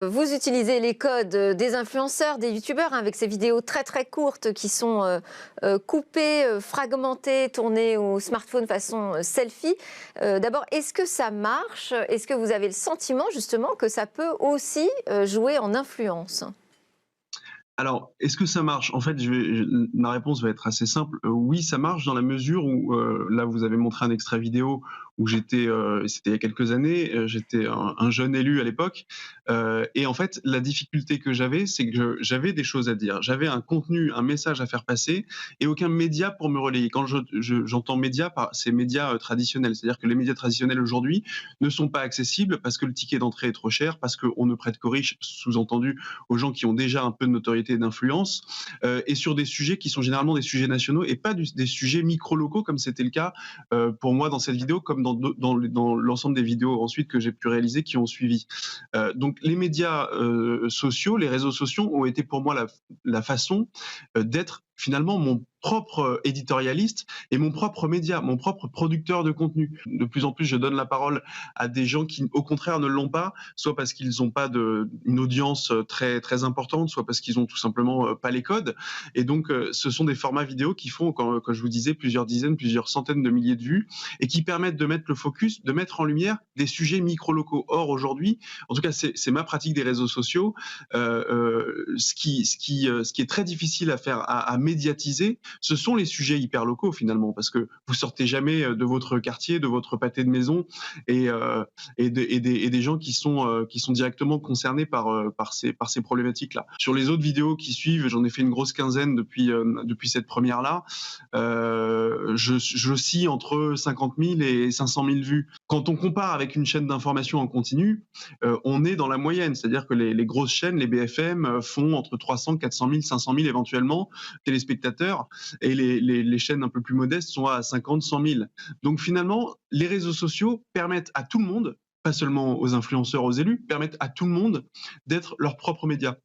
Vous utilisez les codes des influenceurs, des youtubeurs, hein, avec ces vidéos très très courtes qui sont coupées, fragmentées, tournées au smartphone façon selfie. D'abord, est-ce que ça marche? Est-ce que vous avez le sentiment justement que ça peut aussi jouer en influence? Alors, est-ce que ça marche? En fait, ma réponse va être assez simple. Oui, ça marche dans la mesure où, là, vous avez montré un extrait vidéo où c'était il y a quelques années, j'étais un jeune élu à l'époque, et en fait, la difficulté que j'avais, c'est que j'avais des choses à dire. J'avais un contenu, un message à faire passer et aucun média pour me relayer. Quand j'entends médias, c'est médias, traditionnels. C'est-à-dire que les médias traditionnels aujourd'hui ne sont pas accessibles parce que le ticket d'entrée est trop cher, parce qu'on ne prête qu'aux riches, sous-entendu aux gens qui ont déjà un peu de notoriété et d'influence, et sur des sujets qui sont généralement des sujets nationaux et pas des sujets micro-locaux comme c'était le cas pour moi dans cette vidéo, comme dans l'ensemble des vidéos ensuite que j'ai pu réaliser qui ont suivi. Donc les médias sociaux, les réseaux sociaux ont été pour moi la façon d'être finalement mon propre éditorialiste et mon propre média, mon propre producteur de contenu. De plus en plus, je donne la parole à des gens qui, au contraire, ne l'ont pas, soit parce qu'ils n'ont pas une audience très, très importante, soit parce qu'ils ont tout simplement pas les codes. Et donc, ce sont des formats vidéo qui font, quand je vous disais, plusieurs dizaines, plusieurs centaines de milliers de vues et qui permettent de mettre le focus, de mettre en lumière des sujets micro-locaux. Or, aujourd'hui, en tout cas, c'est ma pratique des réseaux sociaux, ce qui est très difficile à faire, à médiatiser, ce sont les sujets hyper locaux finalement, parce que vous sortez jamais de votre quartier, de votre pâté de maison, et, et des gens qui sont directement concernés par ces problématiques-là. Sur les autres vidéos qui suivent, j'en ai fait une grosse quinzaine depuis cette première-là. J'oscille entre 50 000 et 500 000 vues. Quand on compare avec une chaîne d'information en continu, on est dans la moyenne, c'est-à-dire que les grosses chaînes, les BFM, font entre 300, 400 000, 500 000 éventuellement téléspectateurs, et les chaînes un peu plus modestes sont à 50, 100 000. Donc finalement, les réseaux sociaux permettent à tout le monde, pas seulement aux influenceurs, aux élus, permettent à tout le monde d'être leur propre média.